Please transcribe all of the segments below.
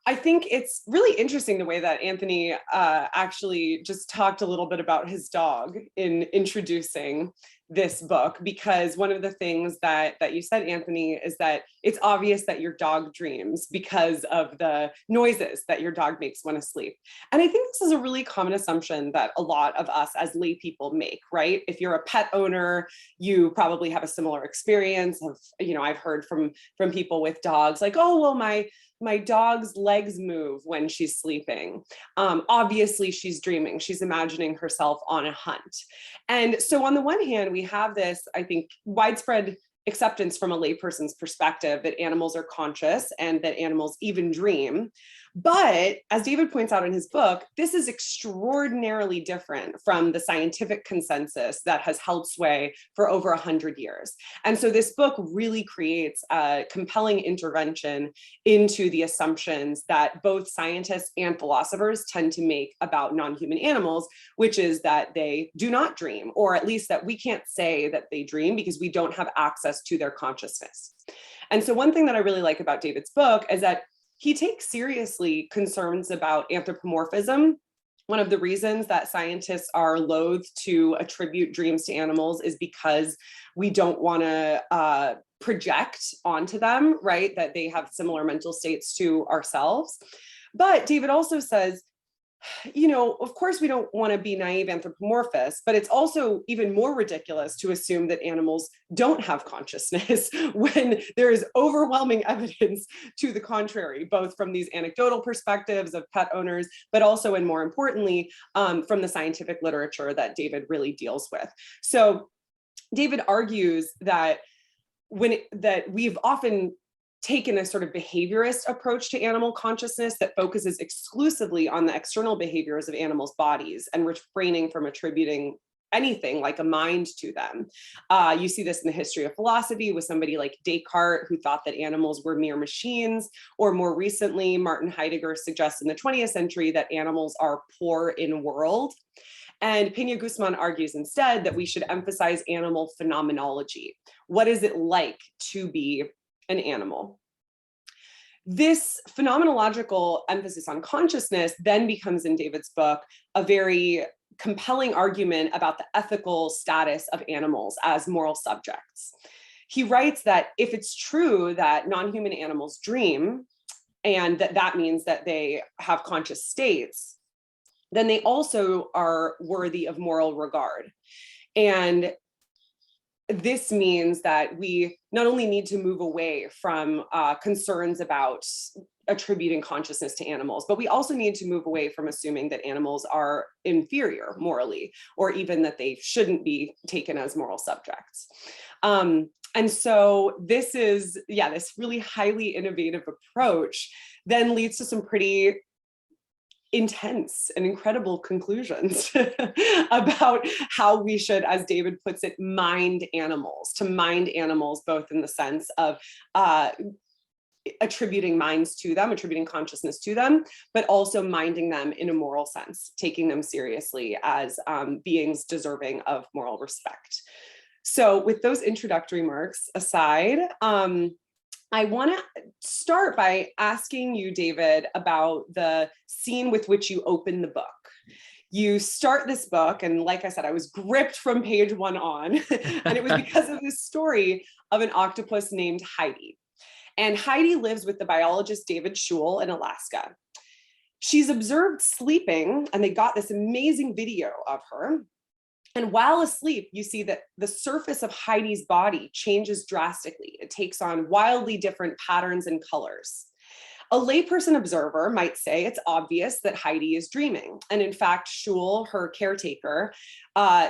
I think it's really interesting the way that Anthony actually just talked a little bit about his dog in introducing this book, because one of the things that you said, Anthony, is that it's obvious that your dog dreams because of the noises that your dog makes when asleep. And I think this is a really common assumption that a lot of us as lay people make, right? If you're a pet owner, you probably have a similar experience of, I've heard from people with dogs like, oh, well, my dog's legs move when she's sleeping. Obviously, she's dreaming. She's imagining herself on a hunt. And so on the one hand, we have this, I think, widespread acceptance from a layperson's perspective that animals are conscious and that animals even dream. But as David points out in his book, this is extraordinarily different from the scientific consensus that has held sway for over 100 years. And so this book really creates a compelling intervention into the assumptions that both scientists and philosophers tend to make about non-human animals, which is that they do not dream, or at least that we can't say that they dream because we don't have access to their consciousness. And so one thing that I really like about David's book is that he takes seriously concerns about anthropomorphism. One of the reasons that scientists are loath to attribute dreams to animals is because we don't want to project onto them, right, that they have similar mental states to ourselves. But David also says, of course, we don't want to be naive anthropomorphists, but it's also even more ridiculous to assume that animals don't have consciousness when there is overwhelming evidence to the contrary, both from these anecdotal perspectives of pet owners, but also, and more importantly, from the scientific literature that David really deals with. So David argues that that we've often taken a sort of behaviorist approach to animal consciousness that focuses exclusively on the external behaviors of animals' bodies and refraining from attributing anything like a mind to them. You see this in the history of philosophy with somebody like Descartes, who thought that animals were mere machines, or more recently, Martin Heidegger suggests in the 20th century that animals are poor in world. And Peña-Guzmán argues instead that we should emphasize animal phenomenology. What is it like to be an animal? This phenomenological emphasis on consciousness then becomes, in David's book, a very compelling argument about the ethical status of animals as moral subjects. He writes that if it's true that non-human animals dream, and that means that they have conscious states, then they also are worthy of moral regard. And this means that we not only need to move away from concerns about attributing consciousness to animals, but we also need to move away from assuming that animals are inferior morally, or even that they shouldn't be taken as moral subjects. And so this is, this really highly innovative approach then leads to some pretty intense and incredible conclusions about how we should, as David puts it, mind animals, to mind animals, both in the sense of attributing minds to them, attributing consciousness to them, but also minding them in a moral sense, taking them seriously as beings deserving of moral respect. So with those introductory remarks aside, I want to start by asking you, David, about the scene with which you open the book. You start this book, and like I said, I was gripped from page 1 on, and it was because of this story of an octopus named Heidi. And Heidi lives with the biologist David Schul in Alaska. She's observed sleeping, and they got this amazing video of her. And while asleep, you see that the surface of Heidi's body changes drastically. It takes on wildly different patterns and colors. A layperson observer might say it's obvious that Heidi is dreaming. And in fact, Schul, her caretaker,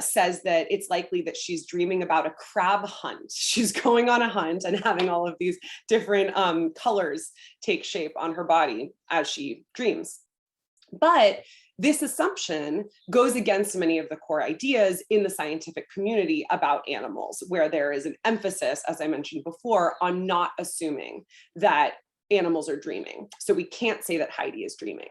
says that it's likely that she's dreaming about a crab hunt. She's going on a hunt and having all of these different colors take shape on her body as she dreams. But this assumption goes against many of the core ideas in the scientific community about animals, where there is an emphasis, as I mentioned before, on not assuming that animals are dreaming. So we can't say that Heidi is dreaming.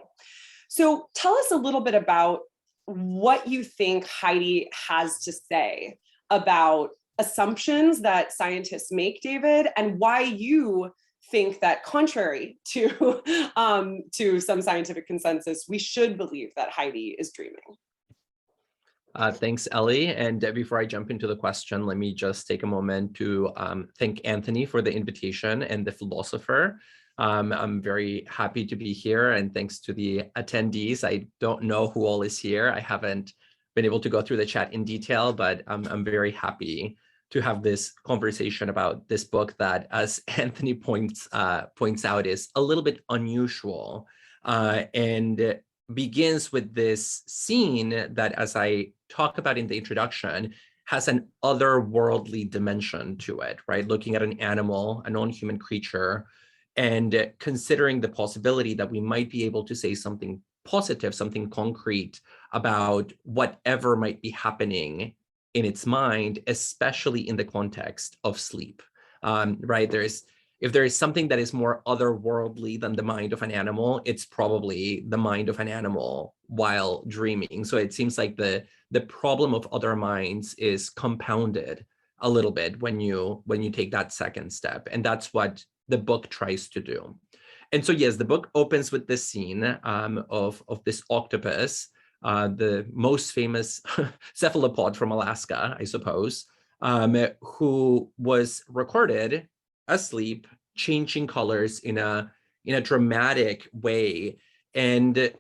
So tell us a little bit about what you think Heidi has to say about assumptions that scientists make, David, and why you think that contrary to some scientific consensus, we should believe that Heidi is dreaming. Thanks, Ellie. And before I jump into the question, let me just take a moment to thank Anthony for the invitation and the philosopher. I'm very happy to be here, and thanks to the attendees. I don't know who all is here. I haven't been able to go through the chat in detail, but I'm very happy to have this conversation about this book that, as Anthony points out, is a little bit unusual and begins with this scene that, as I talk about in the introduction, has an otherworldly dimension to it, right? Looking at an animal, a non-human creature, and considering the possibility that we might be able to say something positive, something concrete about whatever might be happening in its mind, especially in the context of sleep, right? If there is something that is more otherworldly than the mind of an animal, it's probably the mind of an animal while dreaming. So it seems like the problem of other minds is compounded a little bit when you take that second step. And that's what the book tries to do. And so, yes, the book opens with this scene of this octopus, the most famous cephalopod from Alaska, I suppose, who was recorded asleep, changing colors in a dramatic way. And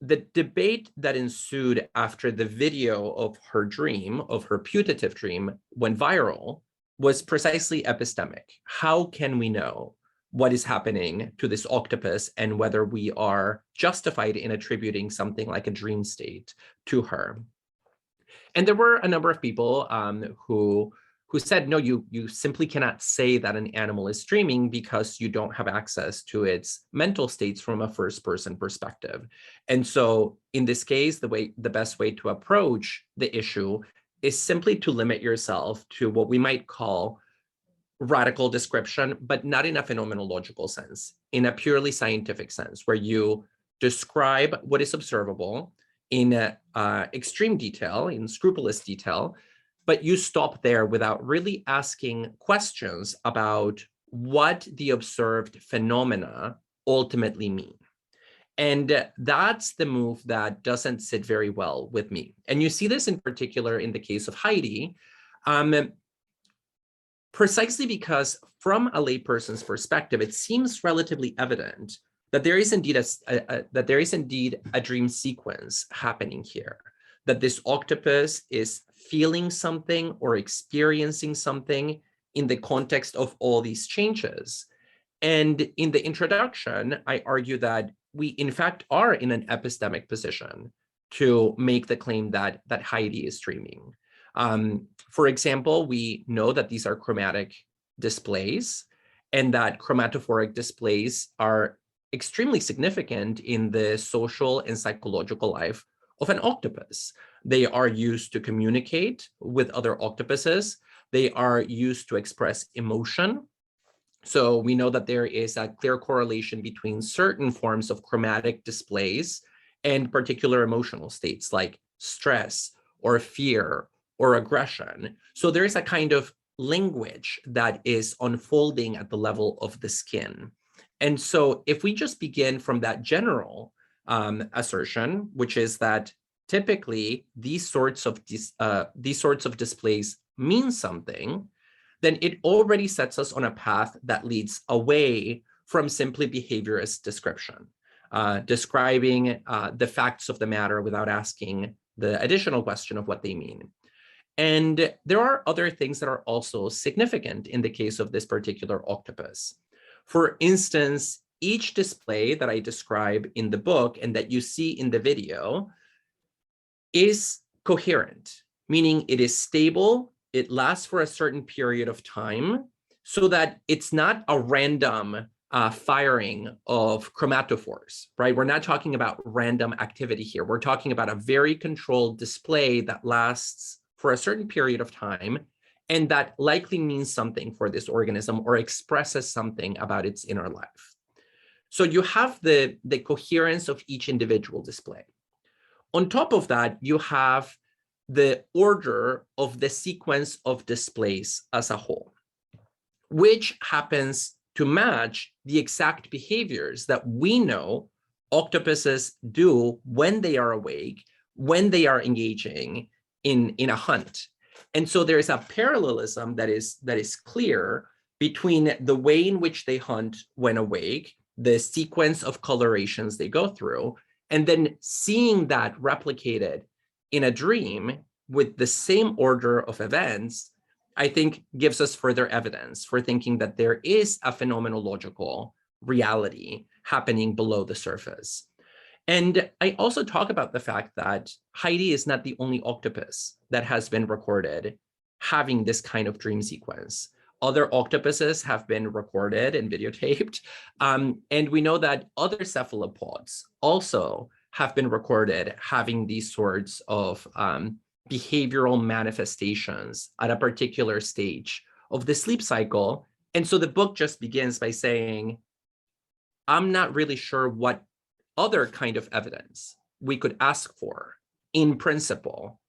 the debate that ensued after the video of her dream, of her putative dream, went viral, was precisely epistemic. How can we know what is happening to this octopus and whether we are justified in attributing something like a dream state to her? And there were a number of people who said, no, you simply cannot say that an animal is dreaming because you don't have access to its mental states from a first-person perspective. And so in this case, the best way to approach the issue is simply to limit yourself to what we might call radical description, but not in a phenomenological sense, in a purely scientific sense, where you describe what is observable in extreme detail, in scrupulous detail, but you stop there without really asking questions about what the observed phenomena ultimately mean. And that's the move that doesn't sit very well with me. And you see this in particular in the case of Heidi, precisely because from a layperson's perspective, it seems relatively evident that there is indeed a dream sequence happening here, that this octopus is feeling something or experiencing something in the context of all these changes. And in the introduction, I argue that we in fact are in an epistemic position to make the claim that Heidi is dreaming. For example, we know that these are chromatic displays and that chromatophoric displays are extremely significant in the social and psychological life of an octopus. They are used to communicate with other octopuses. They are used to express emotion. So we know that there is a clear correlation between certain forms of chromatic displays and particular emotional states like stress or fear or aggression. So there is a kind of language that is unfolding at the level of the skin. And so if we just begin from that general assertion, which is that typically these sorts of displays mean something, then it already sets us on a path that leads away from simply behaviorist description, describing the facts of the matter without asking the additional question of what they mean. And there are other things that are also significant in the case of this particular octopus. For instance, each display that I describe in the book and that you see in the video is coherent, meaning it is stable, it lasts for a certain period of time, so that it's not a random firing of chromatophores, right? We're not talking about random activity here. We're talking about a very controlled display that lasts for a certain period of time, and that likely means something for this organism or expresses something about its inner life. So you have the coherence of each individual display. On top of that, you have the order of the sequence of displays as a whole, which happens to match the exact behaviors that we know octopuses do when they are awake, when they are engaging in a hunt. And so there is a parallelism that is clear between the way in which they hunt when awake, the sequence of colorations they go through, and then seeing that replicated in a dream with the same order of events, I think gives us further evidence for thinking that there is a phenomenological reality happening below the surface. And I also talk about the fact that Heidi is not the only octopus that has been recorded having this kind of dream sequence. Other octopuses have been recorded and videotaped. And we know that other cephalopods also have been recorded having these sorts of behavioral manifestations at a particular stage of the sleep cycle. And so the book just begins by saying, I'm not really sure what other kind of evidence we could ask for in principle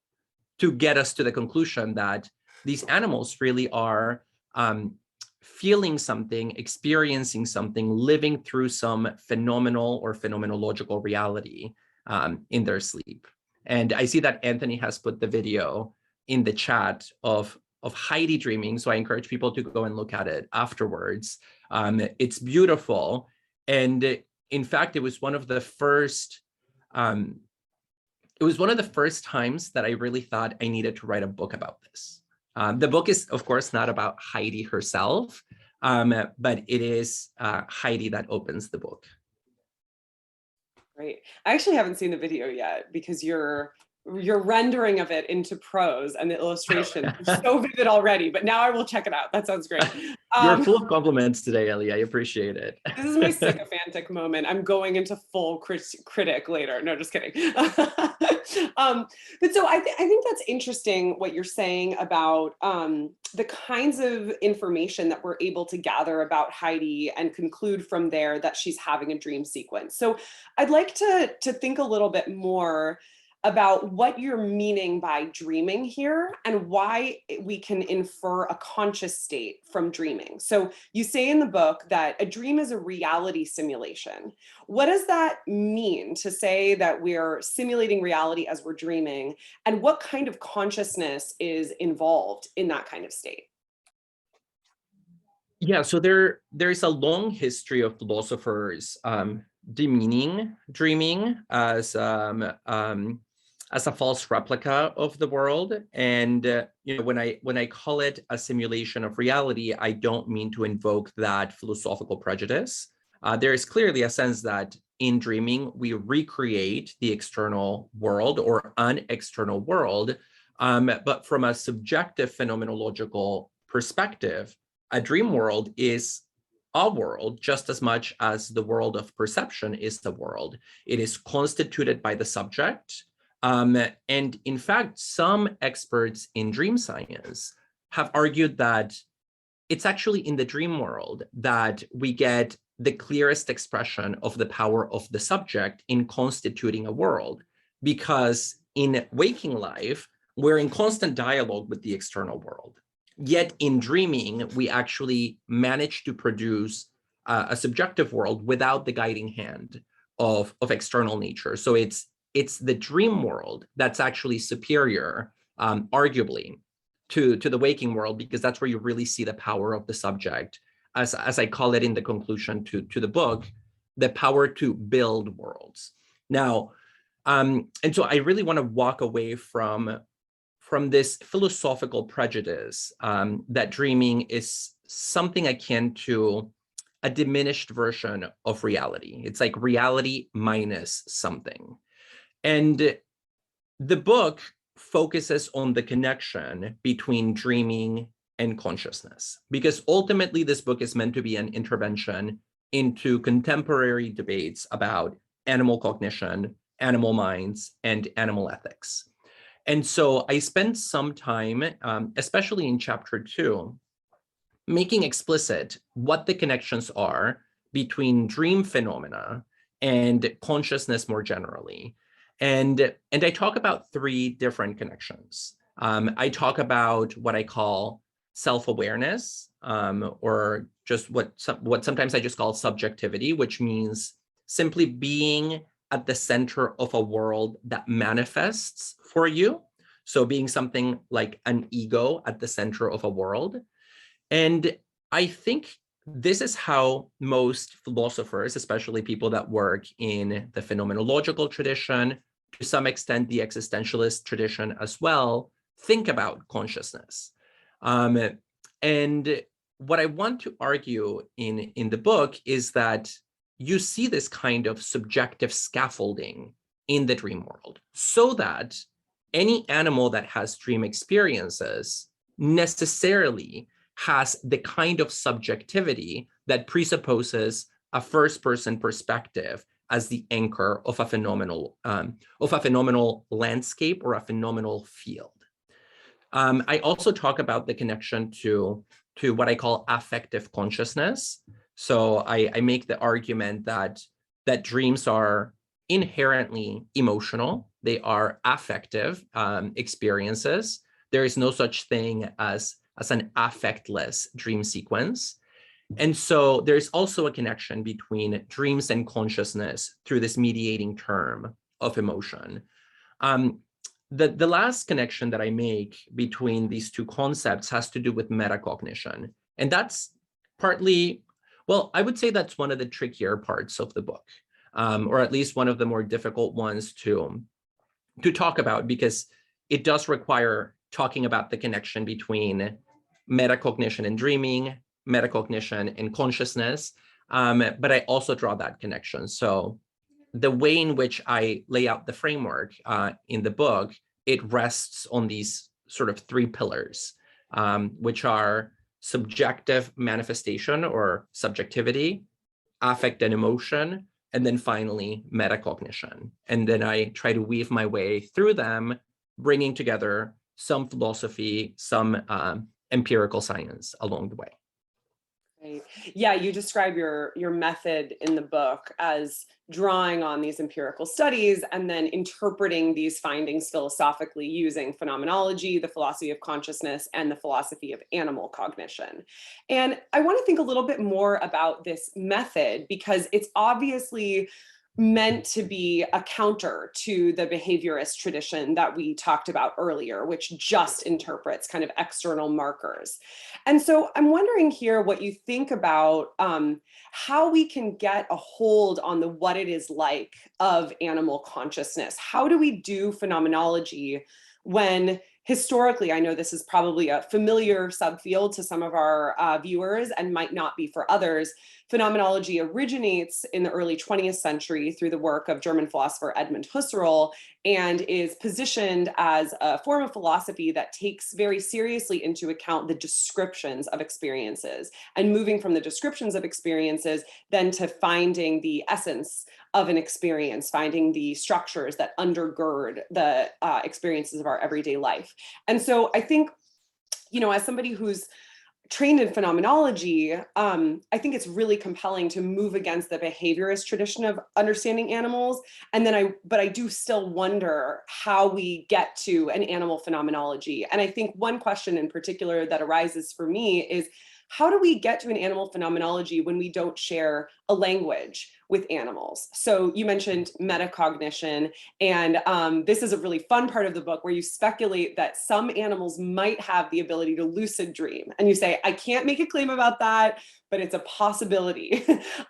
to get us to the conclusion that these animals really are feeling something, experiencing something, living through some phenomenal or phenomenological reality in their sleep. And I see that Anthony has put the video in the chat of Heidi dreaming, so I encourage people to go and look at it afterwards. It's beautiful. And in fact, it was one of the first times that I really thought I needed to write a book about this. The book is, of course, not about Heidi herself, but it is Heidi that opens the book. Great. I actually haven't seen the video yet because your rendering of it into prose and the illustration is so vivid already, but now I will check it out. That sounds great. You're full of compliments today, Ellie. I appreciate it. This is my sycophantic moment. I'm going into full critic later. No, just kidding. But so I think that's interesting what you're saying about the kinds of information that we're able to gather about Heidi and conclude from there that she's having a dream sequence. So I'd like to think a little bit more about what you're meaning by dreaming here and why we can infer a conscious state from dreaming. So you say in the book that a dream is a reality simulation. What does that mean to say that we're simulating reality as we're dreaming? And what kind of consciousness is involved in that kind of state? Yeah, so there's a long history of philosophers demeaning dreaming as a false replica of the world. And when I call it a simulation of reality, I don't mean to invoke that philosophical prejudice. There is clearly a sense that in dreaming, we recreate the external world or an external world, but from a subjective phenomenological perspective, a dream world is a world just as much as the world of perception is the world. It is constituted by the subject. And in fact, some experts in dream science have argued that it's actually in the dream world that we get the clearest expression of the power of the subject in constituting a world, because in waking life, we're in constant dialogue with the external world. Yet in dreaming, we actually manage to produce a subjective world without the guiding hand of external nature. So it's the dream world that's actually superior, arguably, to the waking world, because that's where you really see the power of the subject, as I call it in the conclusion to the book, the power to build worlds. Now, and so I really want to walk away from this philosophical prejudice that dreaming is something akin to a diminished version of reality. It's like reality minus something. And the book focuses on the connection between dreaming and consciousness, because ultimately this book is meant to be an intervention into contemporary debates about animal cognition, animal minds, and animal ethics. And so I spent some time, especially in chapter 2, making explicit what the connections are between dream phenomena and consciousness more generally. And I talk about 3 different connections. I talk about what I call self-awareness, or just what sometimes I just call subjectivity, which means simply being at the center of a world that manifests for you. So being something like an ego at the center of a world. And I think this is how most philosophers, especially people that work in the phenomenological tradition, to some extent the existentialist tradition as well, think about consciousness. And what I want to argue in the book is that you see this kind of subjective scaffolding in the dream world, so that any animal that has dream experiences necessarily has the kind of subjectivity that presupposes a first-person perspective as the anchor of a phenomenal landscape or a phenomenal field. I also talk about the connection to what I call affective consciousness. So I make the argument that dreams are inherently emotional. They are affective experiences. There is no such thing as an affectless dream sequence. And so there's also a connection between dreams and consciousness through this mediating term of emotion. The last connection that I make between these two concepts has to do with metacognition. And that's partly, well, I would say that's one of the trickier parts of the book, or at least one of the more difficult ones to talk about, because it does require talking about the connection between metacognition and dreaming, metacognition and consciousness. But I also draw that connection. So the way in which I lay out the framework in the book, it rests on these sort of three pillars, which are subjective manifestation or subjectivity, affect and emotion, and then finally metacognition. And then I try to weave my way through them, bringing together some philosophy, some empirical science along the way. Right. Yeah, you describe your method in the book as drawing on these empirical studies and then interpreting these findings philosophically using phenomenology, the philosophy of consciousness, and the philosophy of animal cognition. And I want to think a little bit more about this method, because it's obviously meant to be a counter to the behaviorist tradition that we talked about earlier, which just interprets kind of external markers. And so I'm wondering here what you think about how we can get a hold on the what it is like of animal consciousness. How do we do phenomenology when historically, I know this is probably a familiar subfield to some of our viewers and might not be for others. Phenomenology originates in the early 20th century through the work of German philosopher Edmund Husserl, and is positioned as a form of philosophy that takes very seriously into account the descriptions of experiences, and moving from the descriptions of experiences then to finding the essence of an experience, finding the structures that undergird the experiences of our everyday life. And so I think, you know, as somebody who's trained in phenomenology, I think it's really compelling to move against the behaviorist tradition of understanding animals. And then but I do still wonder how we get to an animal phenomenology. And I think one question in particular that arises for me is, how do we get to an animal phenomenology when we don't share a language with animals? So you mentioned metacognition, and this is a really fun part of the book where you speculate that some animals might have the ability to lucid dream. And you say, I can't make a claim about that, but it's a possibility.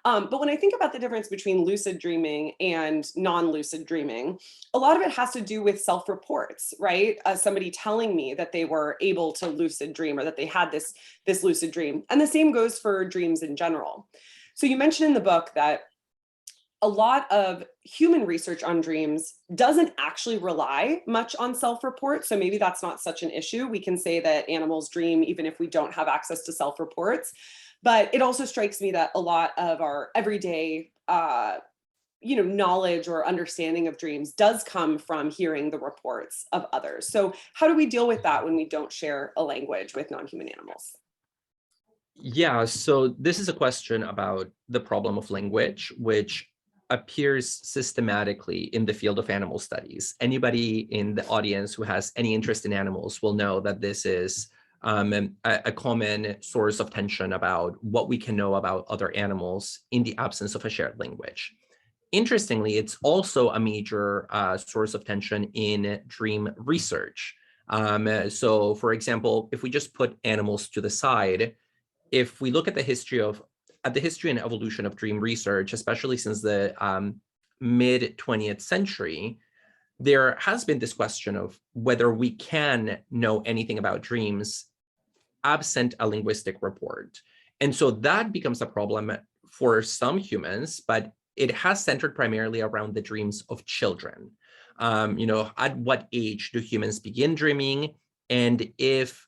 But when I think about the difference between lucid dreaming and non-lucid dreaming, a lot of it has to do with self-reports, right? Somebody telling me that they were able to lucid dream, or that they had this lucid dream. And the same goes for dreams in general. So you mentioned in the book that a lot of human research on dreams doesn't actually rely much on self-report. So maybe that's not such an issue. We can say that animals dream even if we don't have access to self-reports. But it also strikes me that a lot of our everyday knowledge or understanding of dreams does come from hearing the reports of others. So how do we deal with that when we don't share a language with non-human animals? Yeah, so this is a question about the problem of language, which appears systematically in the field of animal studies. Anybody in the audience who has any interest in animals will know that this is and a common source of tension about what we can know about other animals in the absence of a shared language. Interestingly, it's also a major source of tension in dream research. So, for example, if we just put animals to the side, if we look at the history and evolution of dream research, especially since the mid 20th century, there has been this question of whether we can know anything about dreams absent a linguistic report. And so that becomes a problem for some humans, but it has centered primarily around the dreams of children. At what age do humans begin dreaming? And if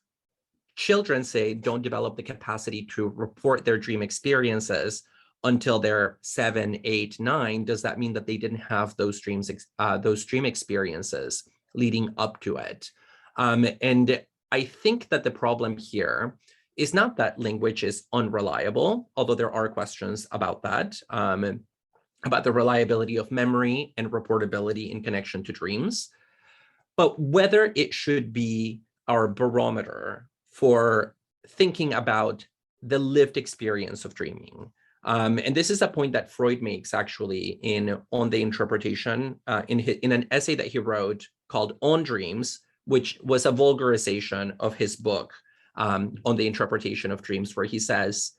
children, say, don't develop the capacity to report their dream experiences until they're 7, 8, 9, does that mean that they didn't have those dream experiences leading up to it? And I think that the problem here is not that language is unreliable, although there are questions about that, about the reliability of memory and reportability in connection to dreams, but whether it should be our barometer for thinking about the lived experience of dreaming. And this is a point that Freud makes actually on the interpretation in an essay that he wrote called On Dreams, which was a vulgarization of his book on the interpretation of dreams, where he says,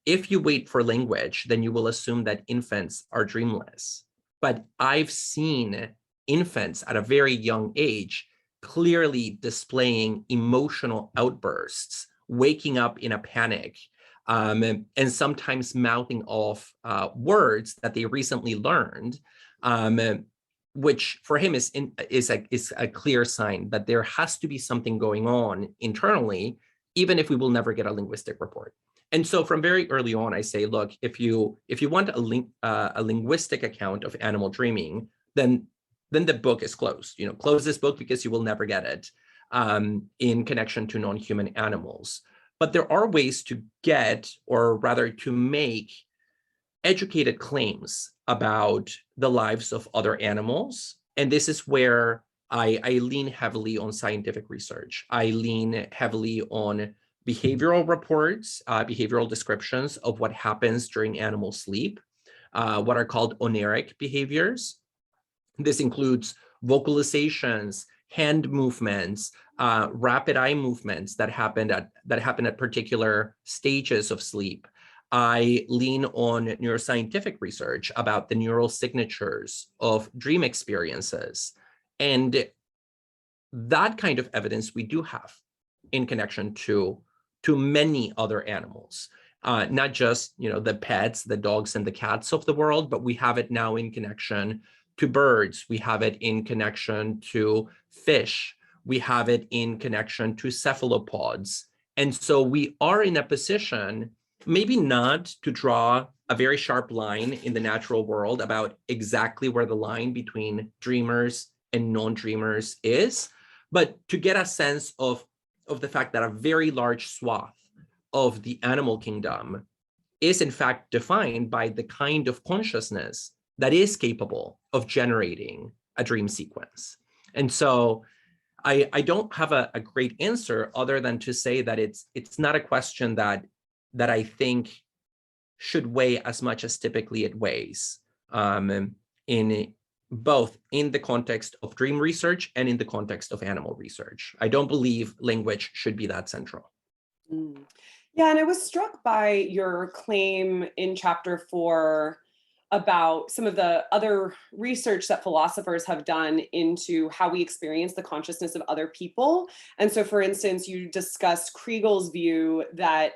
if you wait for language, then you will assume that infants are dreamless. But I've seen infants at a very young age clearly displaying emotional outbursts, waking up in a panic, and sometimes mouthing off words that they recently learned, which for him is a clear sign that there has to be something going on internally, even if we will never get a linguistic report. And so from very early on, I say, look, if you want a linguistic account of animal dreaming, then the book is closed. Close this book because you will never get it in connection to non-human animals. But there are ways to get, or rather to make, educated claims about the lives of other animals. And this is where I lean heavily on scientific research. I lean heavily on behavioral reports, behavioral descriptions of what happens during animal sleep, what are called oneric behaviors. This includes vocalizations, hand movements, rapid eye movements that happen at particular stages of sleep. I lean on neuroscientific research about the neural signatures of dream experiences. And that kind of evidence we do have in connection to many other animals, not just the pets, the dogs and the cats of the world, but we have it now in connection to birds. We have it in connection to fish. We have it in connection to cephalopods. And so we are in a position, maybe not to draw a very sharp line in the natural world about exactly where the line between dreamers and non-dreamers is, but to get a sense of the fact that a very large swath of the animal kingdom is in fact defined by the kind of consciousness that is capable of generating a dream sequence. And so I don't have a great answer other than to say that it's not a question that I think should weigh as much as typically it weighs, in both in the context of dream research and in the context of animal research. I don't believe language should be that central. Yeah, and I was struck by your claim in chapter 4 about some of the other research that philosophers have done into how we experience the consciousness of other people. And so, for instance, you discussed Kriegel's view that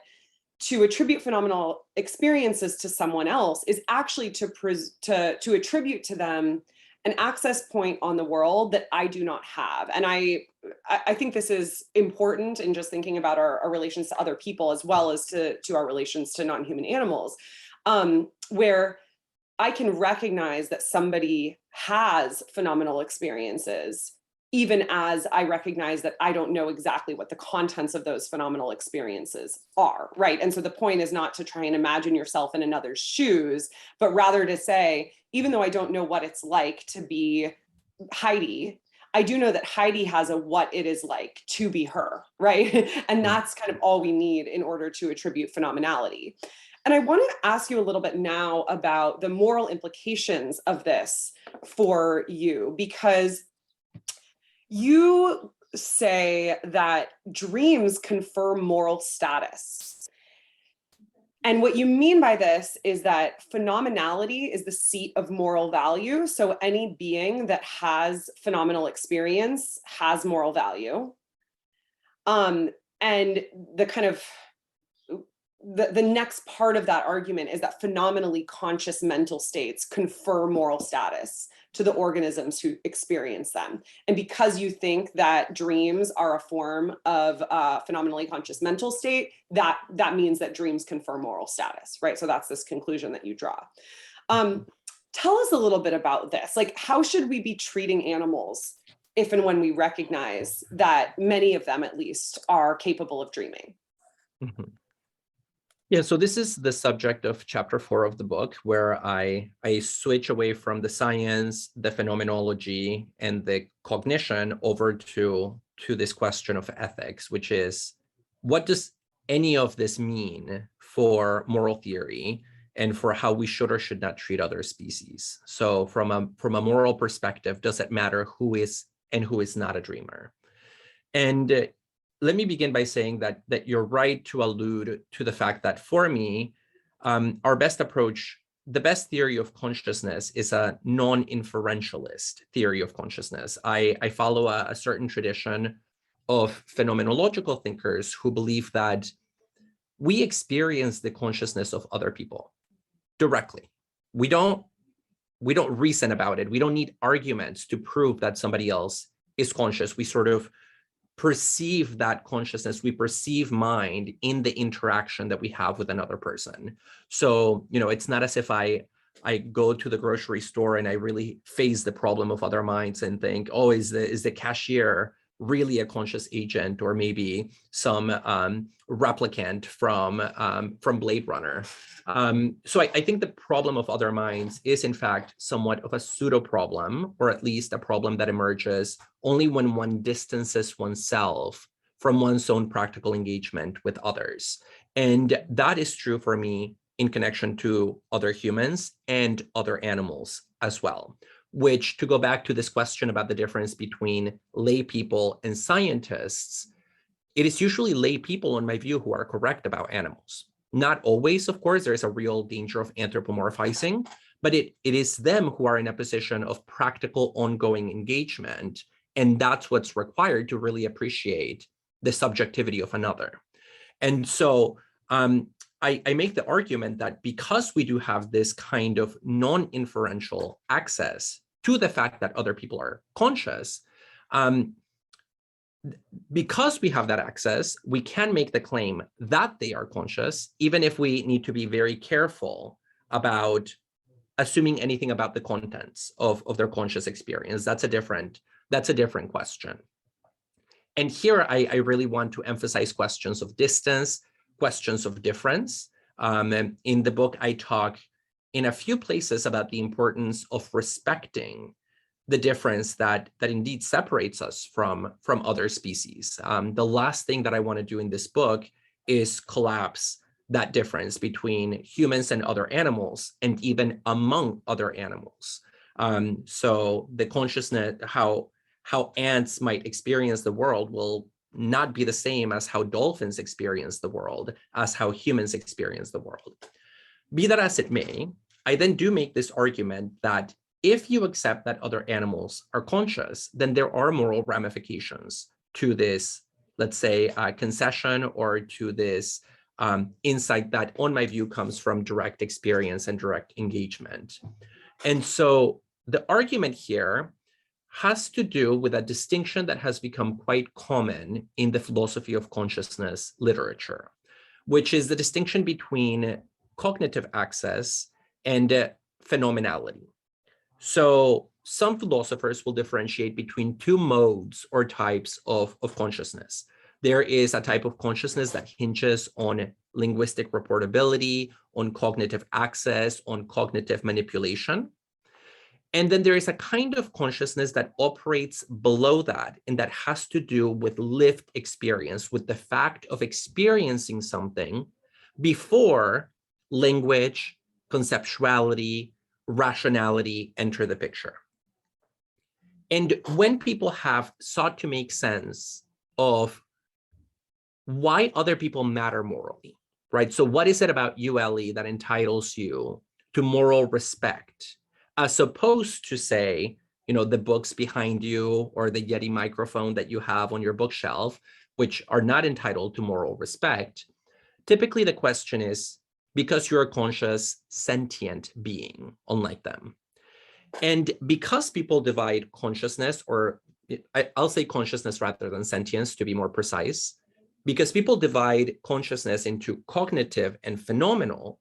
to attribute phenomenal experiences to someone else is actually to attribute to them an access point on the world that I do not have. And I think this is important in just thinking about our relations to other people, as well as to our relations to non-human animals, where I can recognize that somebody has phenomenal experiences, even as I recognize that I don't know exactly what the contents of those phenomenal experiences are, right? And so the point is not to try and imagine yourself in another's shoes, but rather to say, even though I don't know what it's like to be Heidi, I do know that Heidi has a what it is like to be her, right? And that's kind of all we need in order to attribute phenomenality. And I want to ask you a little bit now about the moral implications of this for you, because you say that dreams confer moral status. And what you mean by this is that phenomenality is the seat of moral value. So any being that has phenomenal experience has moral value. And the kind of the next part of that argument is that phenomenally conscious mental states confer moral status to the organisms who experience them. And because you think that dreams are a form of phenomenally conscious mental state, that means that dreams confer moral status, right? So that's this conclusion that you draw. Tell us a little bit about this. Like, how should we be treating animals if and when we recognize that many of them, at least, are capable of dreaming? Mm-hmm. Yeah, so this is the subject of chapter 4 of the book, where I switch away from the science, the phenomenology, and the cognition over to this question of ethics, which is, what does any of this mean for moral theory and for how we should or should not treat other species? So from a moral perspective, does it matter who is and who is not a dreamer? And let me begin by saying that you're right to allude to the fact that for me, our best approach, the best theory of consciousness is a non-inferentialist theory of consciousness. I follow a certain tradition of phenomenological thinkers who believe that we experience the consciousness of other people directly. We don't reason about it. We don't need arguments to prove that somebody else is conscious. We sort of perceive that consciousness, we perceive mind in the interaction that we have with another person. So, it's not as if I go to the grocery store and I really face the problem of other minds and think, oh, is the cashier really a conscious agent, or maybe some replicant from Blade Runner. So I think the problem of other minds is in fact somewhat of a pseudo problem, or at least a problem that emerges only when one distances oneself from one's own practical engagement with others. And that is true for me in connection to other humans and other animals as well. Which, to go back to this question about the difference between lay people and scientists, it is usually lay people, in my view, who are correct about animals. Not always, of course, there is a real danger of anthropomorphizing, but it is them who are in a position of practical ongoing engagement. And that's what's required to really appreciate the subjectivity of another. And so I make the argument that because we do have this kind of non-inferential access to the fact that other people are conscious, because we have that access, we can make the claim that they are conscious, even if we need to be very careful about assuming anything about the contents of their conscious experience. That's a different question. And here I really want to emphasize questions of distance, questions of difference. In the book, I talk in a few places about the importance of respecting the difference that indeed separates us from other species. The last thing that I want to do in this book is collapse that difference between humans and other animals, and even among other animals. So the consciousness, how ants might experience the world will not be the same as how dolphins experience the world, as how humans experience the world. Be that as it may, I then do make this argument that if you accept that other animals are conscious, then there are moral ramifications to this, let's say, concession, or to this insight that, on my view, comes from direct experience and direct engagement. And so the argument here has to do with a distinction that has become quite common in the philosophy of consciousness literature, which is the distinction between cognitive access and phenomenality. So some philosophers will differentiate between two modes or types of consciousness. There is a type of consciousness that hinges on linguistic reportability, on cognitive access, on cognitive manipulation. And then there is a kind of consciousness that operates below that, and that has to do with lived experience, with the fact of experiencing something before language, conceptuality, rationality enter the picture. And when people have sought to make sense of why other people matter morally, right? So what is it about you, Ellie, that entitles you to moral respect, as opposed to, say, the books behind you or the Yeti microphone that you have on your bookshelf, which are not entitled to moral respect? Typically, the question is, because you're a conscious, sentient being, unlike them. And because people divide consciousness, or I'll say consciousness rather than sentience to be more precise, because people divide consciousness into cognitive and phenomenal,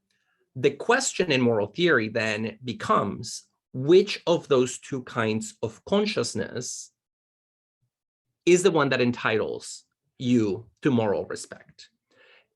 the question in moral theory then becomes, which of those two kinds of consciousness is the one that entitles you to moral respect?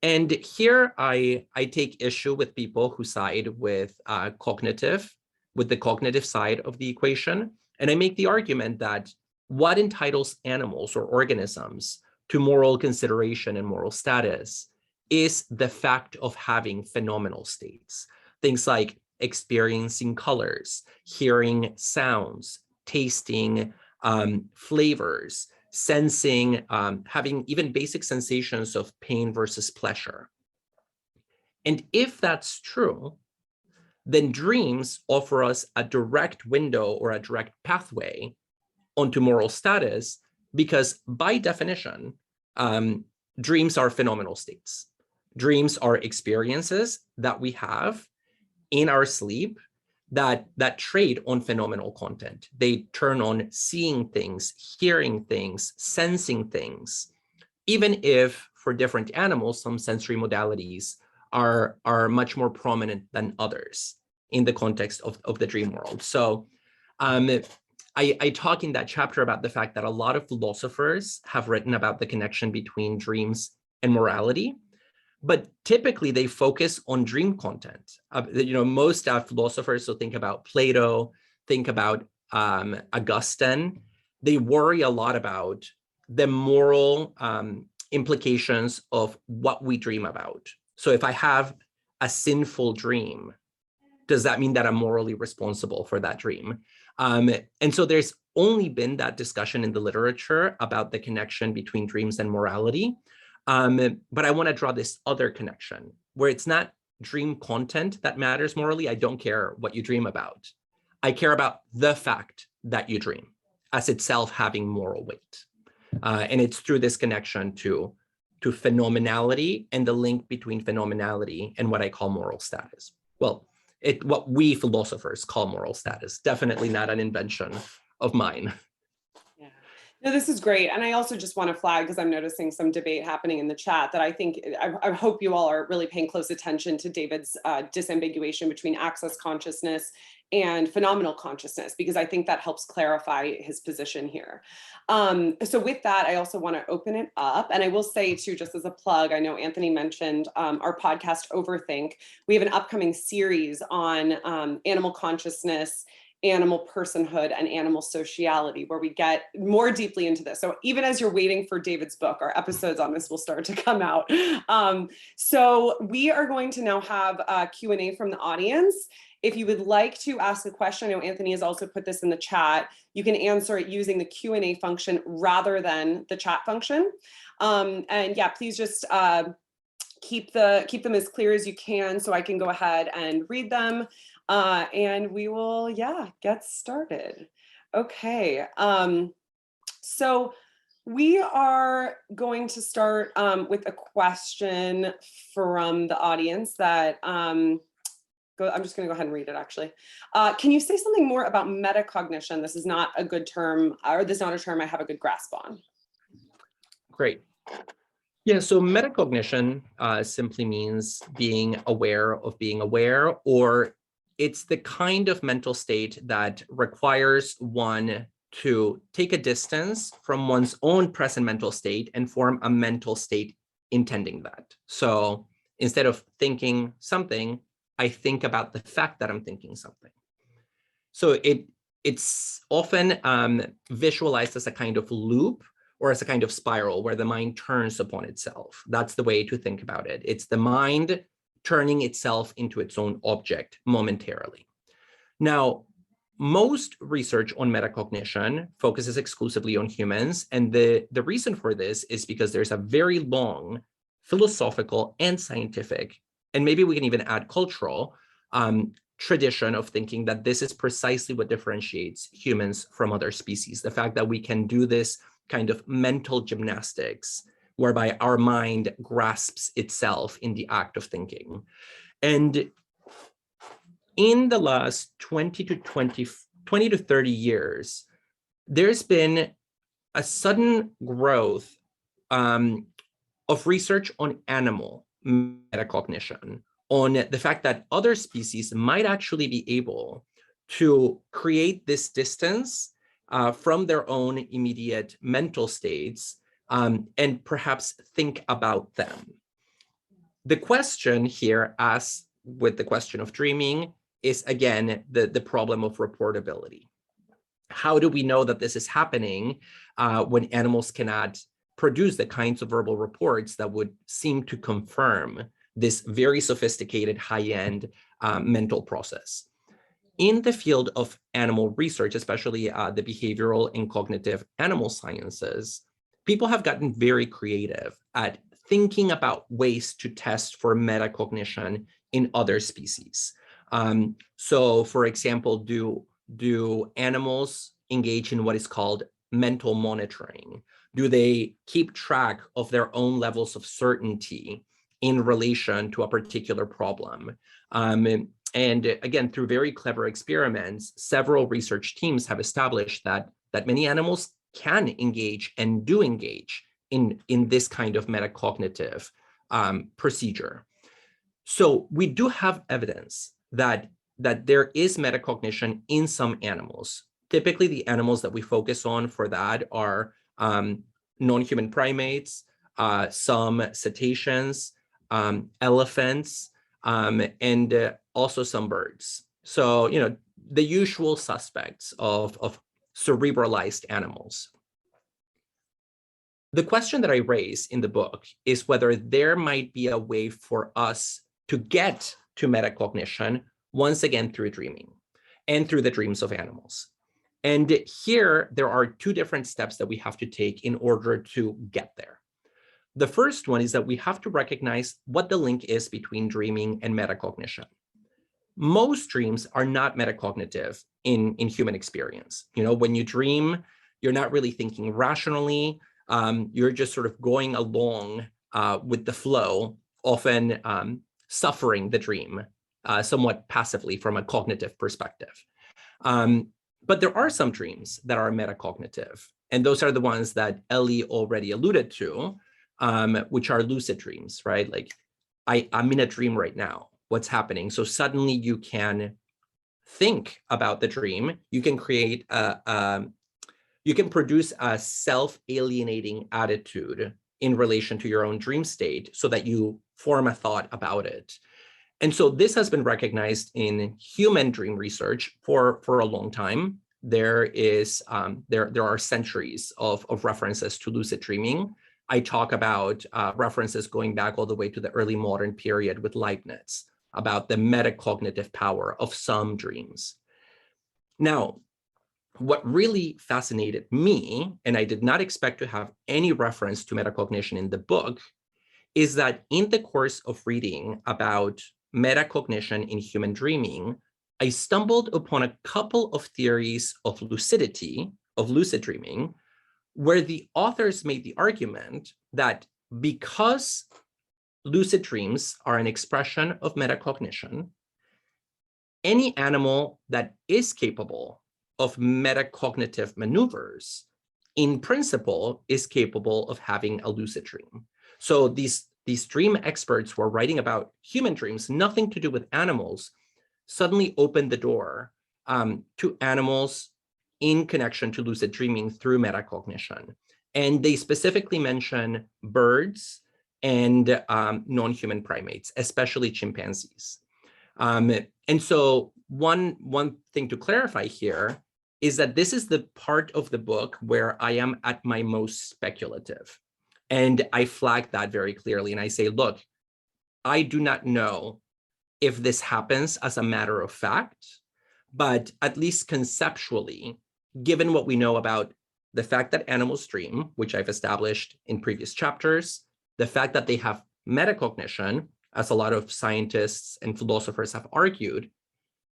And here I take issue with people who side with the cognitive side of the equation. And I make the argument that what entitles animals or organisms to moral consideration and moral status is the fact of having phenomenal states. Things like experiencing colors, hearing sounds, tasting flavors, sensing, having even basic sensations of pain versus pleasure. And if that's true, then dreams offer us a direct window or a direct pathway onto moral status, because by definition, dreams are phenomenal states. Dreams are experiences that we have in our sleep that trade on phenomenal content. They turn on seeing things, hearing things, sensing things, even if for different animals, some sensory modalities are much more prominent than others in the context of the dream world. So I talk in that chapter about the fact that a lot of philosophers have written about the connection between dreams and morality, but typically they focus on dream content. Most philosophers, so think about Plato, think about Augustine, they worry a lot about the moral implications of what we dream about. So if I have a sinful dream, does that mean that I'm morally responsible for that dream? And so there's only been that discussion in the literature about the connection between dreams and morality. But I want to draw this other connection where it's not dream content that matters morally. I don't care what you dream about. I care about the fact that you dream as itself having moral weight. And it's through this connection to phenomenality and the link between phenomenality and what I call moral status. Well, what we philosophers call moral status, definitely not an invention of mine. Yeah. No, this is great. And I also just want to flag, because I'm noticing some debate happening in the chat, that I hope you all are really paying close attention to David's disambiguation between access consciousness and phenomenal consciousness, because I think that helps clarify his position here. So with that, I also want to open it up. And I will say too, just as a plug, I know Anthony mentioned our podcast, Overthink. We have an upcoming series on animal consciousness, animal personhood, and animal sociality, where we get more deeply into this. So even as you're waiting for David's book, our episodes on this will start to come out. So we are going to now have a Q&A from the audience. If you would like to ask a question, I know Anthony has also put this in the chat, you can answer it using the Q&A function rather than the chat function. And yeah, please just keep them as clear as you can so I can go ahead and read them. And we will, get started. Okay, so we are going to start with a question from the audience that, I'm just gonna go ahead and read it actually. Can you say something more about metacognition? This is not a good term, or this is not a term I have a good grasp on. Great. Yeah, so metacognition simply means being aware of being aware, or it's the kind of mental state that requires one to take a distance from one's own present mental state and form a mental state intending that. So instead of thinking something, I think about the fact that I'm thinking something. So it's often visualized as a kind of loop or as a kind of spiral where the mind turns upon itself. That's the way to think about it. It's the mind turning itself into its own object momentarily. Now, most research on metacognition focuses exclusively on humans. And the reason for this is because there's a very long philosophical and scientific, and maybe we can even add cultural, tradition of thinking that this is precisely what differentiates humans from other species. The fact that we can do this kind of mental gymnastics whereby our mind grasps itself in the act of thinking. And in the last 20 to 30 years, there's been a sudden growth of research on animal metacognition, on the fact that other species might actually be able to create this distance from their own immediate mental states and perhaps think about them. The question here, as with the question of dreaming, is again the problem of reportability. How do we know that this is happening when animals cannot produce the kinds of verbal reports that would seem to confirm this very sophisticated high-end mental process? In the field of animal research, especially the behavioral and cognitive animal sciences, people have gotten very creative at thinking about ways to test for metacognition in other species. So, for example, do animals engage in what is called mental monitoring? Do they keep track of their own levels of certainty in relation to a particular problem? And again, through very clever experiments, several research teams have established that many animals can engage and do engage in this kind of metacognitive procedure. So we do have evidence that there is metacognition in some animals. Typically, the animals that we focus on for that are non-human primates, some cetaceans, elephants, and also some birds. So, you know, the usual suspects of cerebralized animals. The question that I raise in the book is whether there might be a way for us to get to metacognition once again through dreaming and through the dreams of animals. And here there are two different steps that we have to take in order to get there. The first one is that we have to recognize what the link is between dreaming and metacognition. Most dreams are not metacognitive in human experience. You know, when you dream, you're not really thinking rationally. You're just sort of going along with the flow, often suffering the dream somewhat passively from a cognitive perspective. But there are some dreams that are metacognitive, and those are the ones that Ellie already alluded to, which are lucid dreams, right? Like, I'm in a dream right now. What's happening? So suddenly you can think about the dream. You can create you can produce a self-alienating attitude in relation to your own dream state so that you form a thought about it. And so this has been recognized in human dream research for a long time. There are centuries of references to lucid dreaming. I talk about references going back all the way to the early modern period with Leibniz about the metacognitive power of some dreams. Now, what really fascinated me, and I did not expect to have any reference to metacognition in the book, is that in the course of reading about metacognition in human dreaming, I stumbled upon a couple of theories of lucidity, of lucid dreaming, where the authors made the argument that because lucid dreams are an expression of metacognition, any animal that is capable of metacognitive maneuvers, in principle, is capable of having a lucid dream. So these dream experts who are writing about human dreams, nothing to do with animals, suddenly opened the door to animals in connection to lucid dreaming through metacognition. And they specifically mention birds and non-human primates, especially chimpanzees. And so one thing to clarify here is that this is the part of the book where I am at my most speculative. And I flag that very clearly. And I say, look, I do not know if this happens as a matter of fact, but at least conceptually, given what we know about the fact that animals dream, which I've established in previous chapters, the fact that they have metacognition, as a lot of scientists and philosophers have argued,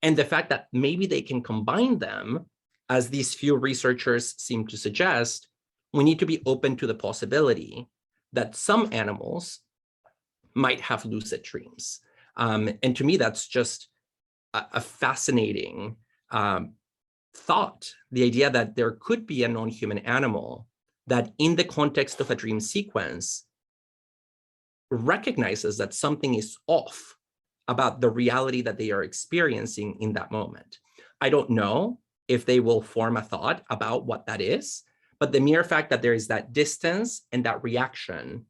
and the fact that maybe they can combine them, as these few researchers seem to suggest, we need to be open to the possibility that some animals might have lucid dreams. And to me, that's just a fascinating thought, the idea that there could be a non-human animal that in the context of a dream sequence recognizes that something is off about the reality that they are experiencing in that moment. I don't know if they will form a thought about what that is, but the mere fact that there is that distance and that reaction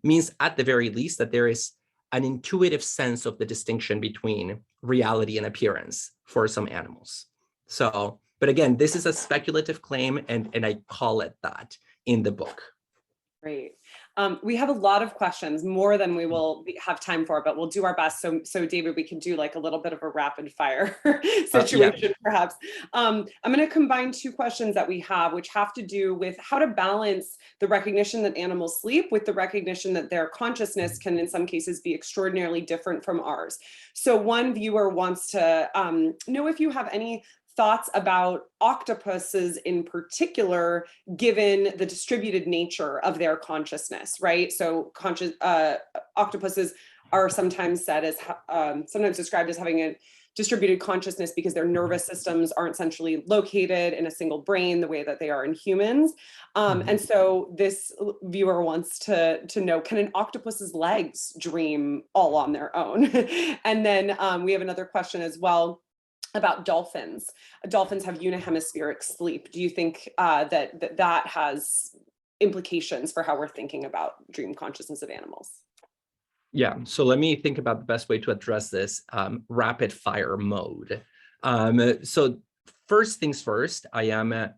means at the very least that there is an intuitive sense of the distinction between reality and appearance for some animals. So, but again, this is a speculative claim, and I call it that in the book. Great. We have a lot of questions, more than we will have time for, but we'll do our best. So David, we can do like a little bit of a rapid fire situation, perhaps. I'm going to combine two questions that we have, which have to do with how to balance the recognition that animals sleep with the recognition that their consciousness can, in some cases, be extraordinarily different from ours. So one viewer wants to know if you have any thoughts about octopuses in particular, given the distributed nature of their consciousness, right? So octopuses are sometimes said as, sometimes described as having a distributed consciousness because their nervous systems aren't centrally located in a single brain the way that they are in humans. And so this viewer wants to know, can an octopus's legs dream all on their own? And then we have another question as well about dolphins. Dolphins have unihemispheric sleep. Do you think that has implications for how we're thinking about dream consciousness of animals? Yeah, so let me think about the best way to address this rapid fire mode. So first things first, I am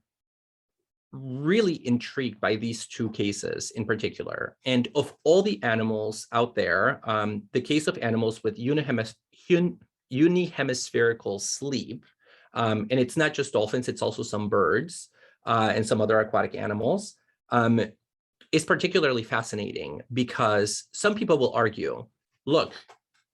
really intrigued by these two cases in particular. And of all the animals out there, the case of animals with unihemispherical sleep, and it's not just dolphins, it's also some birds and some other aquatic animals, is particularly fascinating because some people will argue, look,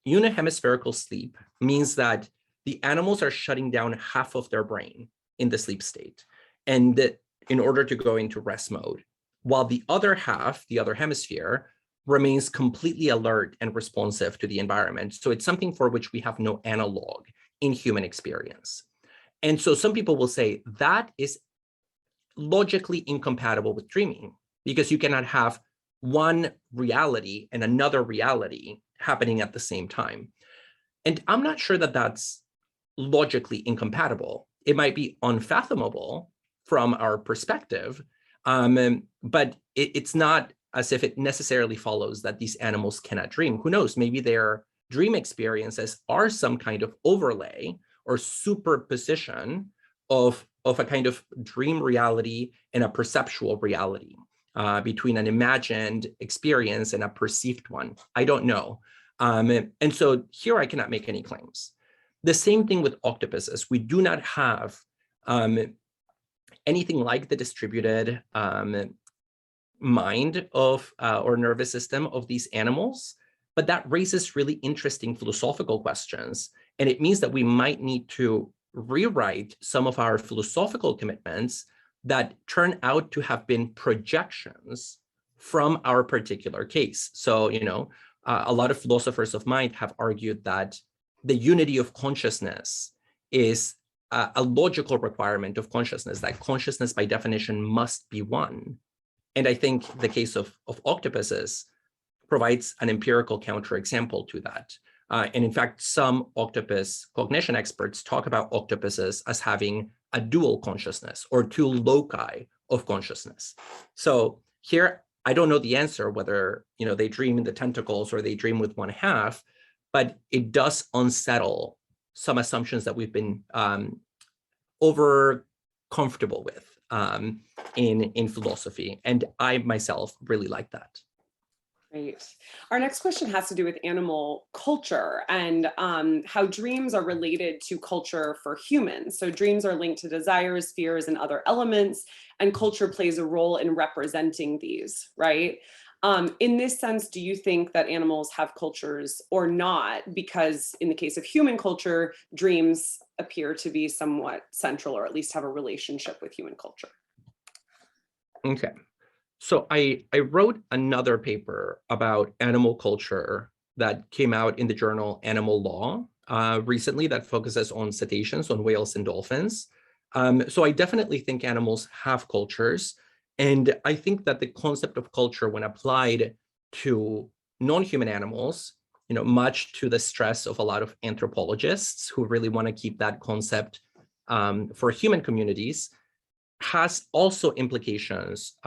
unihemispherical sleep means that the animals are shutting down half of their brain in the sleep state, and that in order to go into rest mode, while the other half, the other hemisphere, remains completely alert and responsive to the environment. So it's something for which we have no analog in human experience. And so some people will say that is logically incompatible with dreaming, because you cannot have one reality and another reality happening at the same time. And I'm not sure that that's logically incompatible. It might be unfathomable from our perspective, but it's not as if it necessarily follows that these animals cannot dream. Who knows, maybe their dream experiences are some kind of overlay or superposition of a kind of dream reality and a perceptual reality between an imagined experience and a perceived one. I don't know. And so here I cannot make any claims. The same thing with octopuses. We do not have anything like the distributed mind of or nervous system of these animals, but that raises really interesting philosophical questions. And it means that we might need to rewrite some of our philosophical commitments that turn out to have been projections from our particular case. So, a lot of philosophers of mind have argued that the unity of consciousness is a logical requirement of consciousness, that consciousness by definition must be one. And I think the case of octopuses provides an empirical counterexample to that. And in fact, some octopus cognition experts talk about octopuses as having a dual consciousness or two loci of consciousness. So here, I don't know the answer whether they dream in the tentacles or they dream with one half, but it does unsettle some assumptions that we've been over comfortable with in philosophy. And I myself really like that. Great. Our next question has to do with animal culture and how dreams are related to culture for humans. So dreams are linked to desires, fears, and other elements, and culture plays a role in representing these, right? In this sense, do you think that animals have cultures or not? Because in the case of human culture, dreams appear to be somewhat central, or at least have a relationship with human culture. Okay. So I wrote another paper about animal culture that came out in the journal Animal Law recently that focuses on cetaceans, on whales and dolphins. So I definitely think animals have cultures. And I think that the concept of culture, when applied to non-human animals, much to the stress of a lot of anthropologists who really want to keep that concept for human communities, has also implications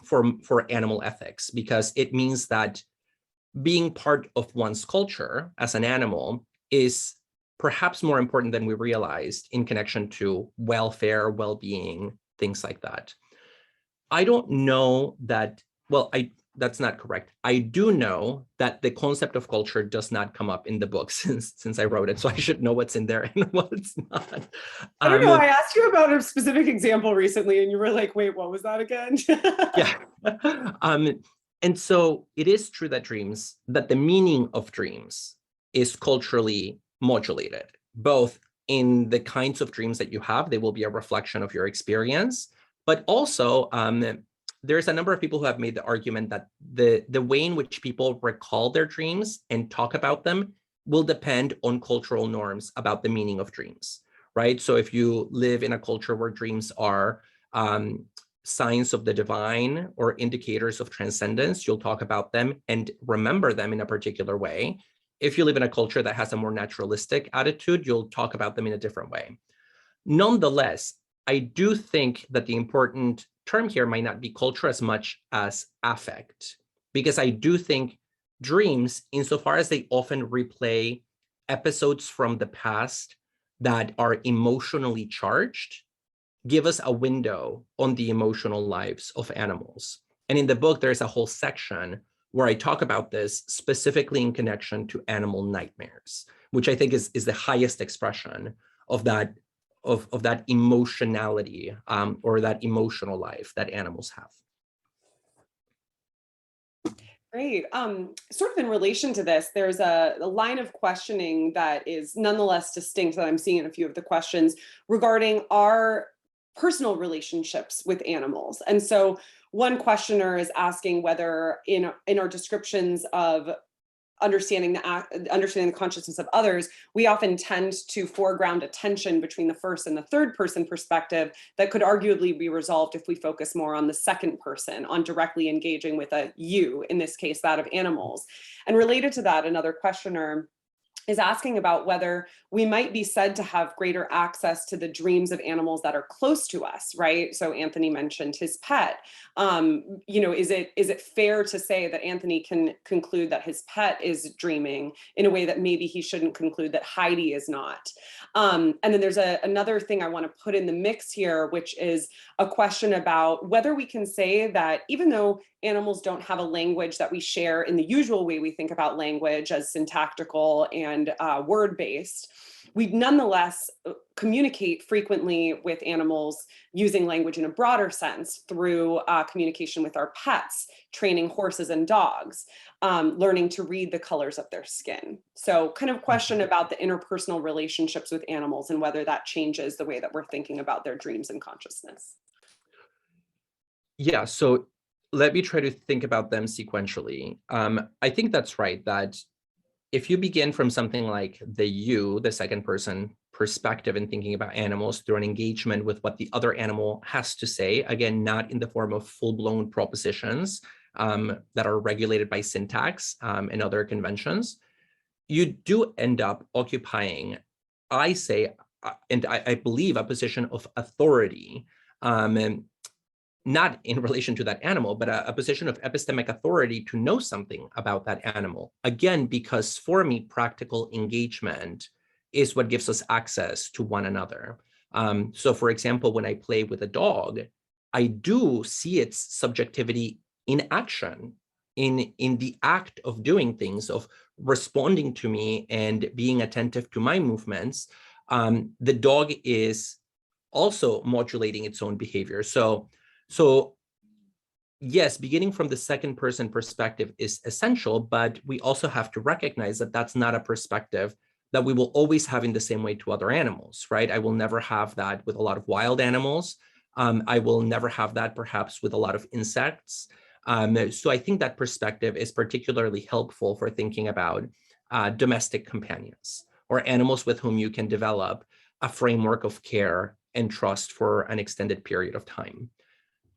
for animal ethics, because it means that being part of one's culture as an animal is perhaps more important than we realized in connection to welfare, well-being, things like that. I don't know that, well, that's not correct. I do know that the concept of culture does not come up in the book since I wrote it, so I should know what's in there and what's not. I don't know. I asked you about a specific example recently, and you were like, "Wait, what was that again?" Yeah. And so it is true that the meaning of dreams is culturally modulated, both in the kinds of dreams that you have. They will be a reflection of your experience, but also there's a number of people who have made the argument that the way in which people recall their dreams and talk about them will depend on cultural norms about the meaning of dreams, right? So if you live in a culture where dreams are signs of the divine or indicators of transcendence, you'll talk about them and remember them in a particular way. If you live in a culture that has a more naturalistic attitude, you'll talk about them in a different way. Nonetheless, I do think that the important term here might not be culture as much as affect, because I do think dreams, insofar as they often replay episodes from the past that are emotionally charged, give us a window on the emotional lives of animals. And in the book, there's a whole section where I talk about this specifically in connection to animal nightmares, which I think is the highest expression of that emotionality or that emotional life that animals have. Great. Sort of in relation to this, there's a line of questioning that is nonetheless distinct that I'm seeing in a few of the questions regarding our personal relationships with animals. And so one questioner is asking whether in our descriptions of understanding the consciousness of others, we often tend to foreground a tension between the first and the third person perspective that could arguably be resolved if we focus more on the second person, on directly engaging with a you, in this case, that of animals. And related to that, another questioner is asking about whether we might be said to have greater access to the dreams of animals that are close to us, right? So Anthony mentioned his pet. Is it fair to say that Anthony can conclude that his pet is dreaming in a way that maybe he shouldn't conclude that Heidi is not? And then there's another thing I want to put in the mix here, which is a question about whether we can say that even though animals don't have a language that we share in the usual way we think about language as syntactical and word-based, we nonetheless communicate frequently with animals using language in a broader sense through communication with our pets, training horses and dogs, learning to read the colors of their skin. So kind of question about the interpersonal relationships with animals and whether that changes the way that we're thinking about their dreams and consciousness. Yeah, so let me try to think about them sequentially. I think that's right, that if you begin from something like the second person perspective and thinking about animals through an engagement with what the other animal has to say, again, not in the form of full-blown propositions that are regulated by syntax and other conventions, you do end up occupying, I say, and I believe, a position of authority, not in relation to that animal, but a position of epistemic authority to know something about that animal. Again, because for me, practical engagement is what gives us access to one another. So for example, when I play with a dog, I do see its subjectivity in action, in the act of doing things, of responding to me and being attentive to my movements. The dog is also modulating its own behavior. So yes, beginning from the second person perspective is essential, but we also have to recognize that that's not a perspective that we will always have in the same way to other animals, right? I will never have that with a lot of wild animals. I will never have that perhaps with a lot of insects. So I think that perspective is particularly helpful for thinking about domestic companions or animals with whom you can develop a framework of care and trust for an extended period of time.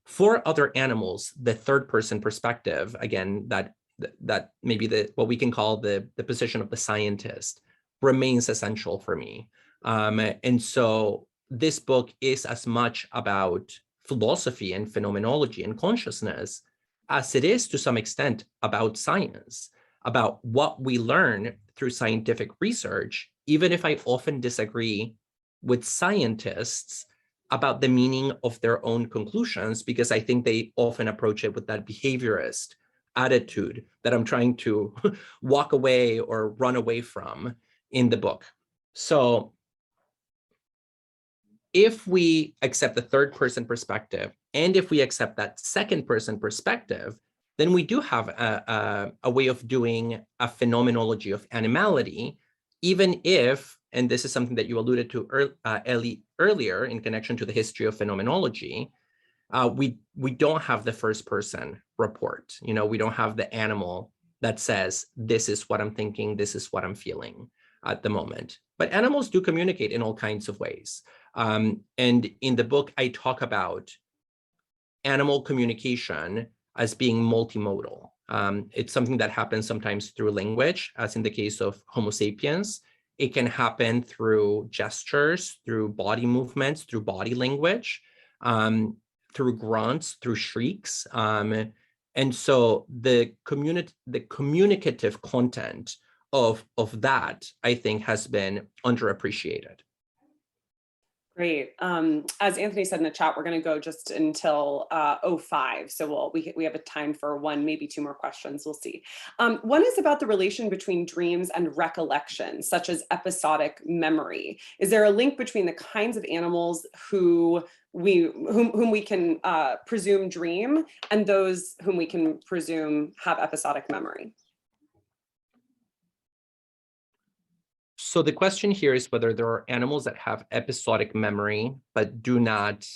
For other animals, the third person perspective, again, that maybe what we can call the position of the scientist, remains essential for me. And so this book is as much about philosophy and phenomenology and consciousness as it is to some extent about science, about what we learn through scientific research, even if I often disagree with scientists about the meaning of their own conclusions, because I think they often approach it with that behaviorist attitude that I'm trying to walk away or run away from in the book. So if we accept the third person perspective, and if we accept that second person perspective, then we do have a way of doing a phenomenology of animality, even if, and this is something that you alluded to, Ellie, earlier in connection to the history of phenomenology, we don't have the first person report. You know, we don't have the animal that says, this is what I'm thinking, this is what I'm feeling at the moment. But animals do communicate in all kinds of ways. And in the book, I talk about animal communication as being multimodal. It's something that happens sometimes through language, as in the case of Homo sapiens. It can happen through gestures, through body movements, through body language, through grunts, through shrieks. And so the communicative content of that, I think, has been underappreciated. Great. As Anthony said in the chat, we're going to go just until 05. So we have a time for one, maybe two more questions. We'll see. One is about the relation between dreams and recollection, such as episodic memory. Is there a link between the kinds of animals whom we can presume dream and those whom we can presume have episodic memory? So the question here is whether there are animals that have episodic memory but do not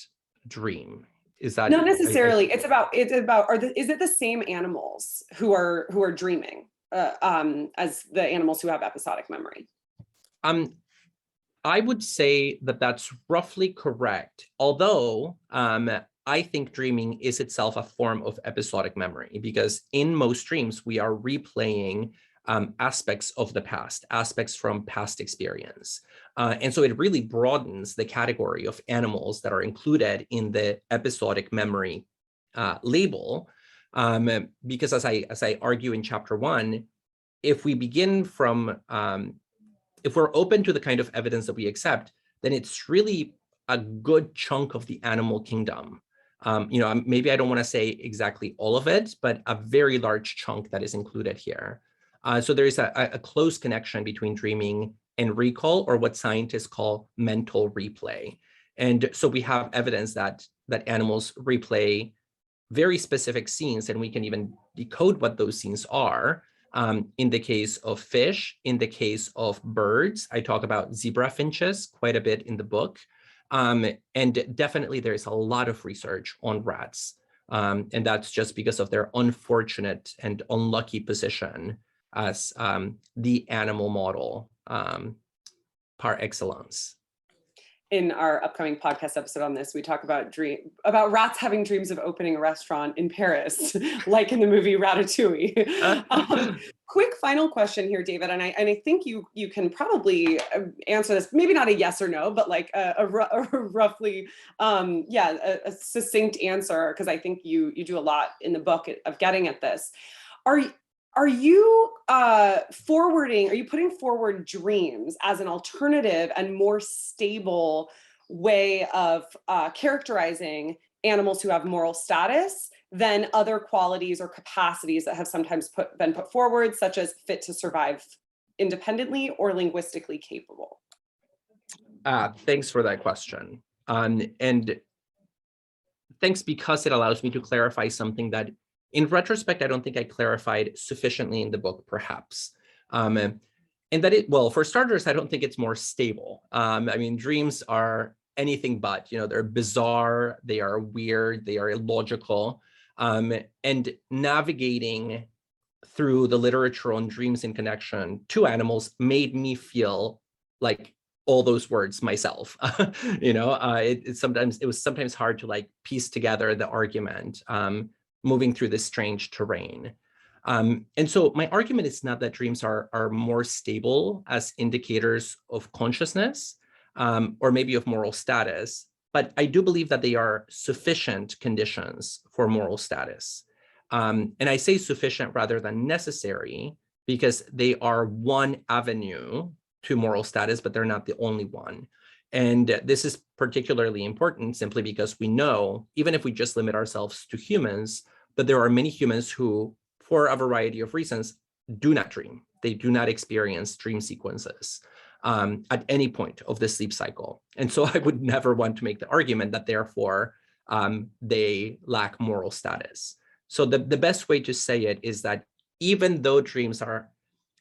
dream. Is that not necessarily? It's about is it the same animals who are dreaming as the animals who have episodic memory? I would say that that's roughly correct. Although I think dreaming is itself a form of episodic memory, because in most dreams we are replaying aspects of the past, aspects from past experience. And so it really broadens the category of animals that are included in the episodic memory label. Because as I argue in chapter 1, if we begin from, if we're open to the kind of evidence that we accept, then it's really a good chunk of the animal kingdom. You know, maybe I don't want to say exactly all of it, but a very large chunk that is included here. So there is a close connection between dreaming and recall, or what scientists call mental replay. And so we have evidence that animals replay very specific scenes, and we can even decode what those scenes are. In the case of fish, in the case of birds, I talk about zebra finches quite a bit in the book. And definitely there is a lot of research on rats. And that's just because of their unfortunate and unlucky position as the animal model par excellence. In our upcoming podcast episode on this, we talk about rats having dreams of opening a restaurant in Paris, like in the movie Ratatouille. Quick final question here, David, and I think you can probably answer this, maybe not a yes or no, but like a roughly, a succinct answer, because I think you do a lot in the book of getting at this. Are you putting forward dreams as an alternative and more stable way of characterizing animals who have moral status than other qualities or capacities that have sometimes been put forward, such as fit to survive independently or linguistically capable. Thanks for that question. And thanks, because it allows me to clarify something that, in retrospect, I don't think I clarified sufficiently in the book, perhaps. And that well, for starters, I don't think it's more stable. I mean, dreams are anything but, they're bizarre, they are weird, they are illogical. And navigating through the literature on dreams in connection to animals made me feel like all those words myself. It was sometimes hard to piece together the argument, moving through this strange terrain. And so my argument is not that dreams are more stable as indicators of consciousness, or maybe of moral status, but I do believe that they are sufficient conditions for moral status. And I say sufficient rather than necessary, because they are one avenue to moral status, but they're not the only one. And this is particularly important simply because we know, even if we just limit ourselves to humans, that there are many humans who, for a variety of reasons, do not dream. They do not experience dream sequences at any point of the sleep cycle. And so I would never want to make the argument that therefore they lack moral status. So the best way to say it is that even though dreams are,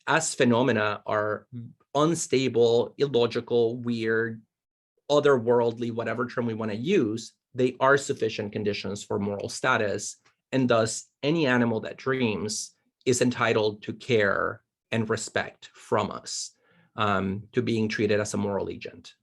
as phenomena, are unstable, illogical, weird, otherworldly, whatever term we want to use, they are sufficient conditions for moral status. And thus, any animal that dreams is entitled to care and respect from us, to being treated as a moral agent.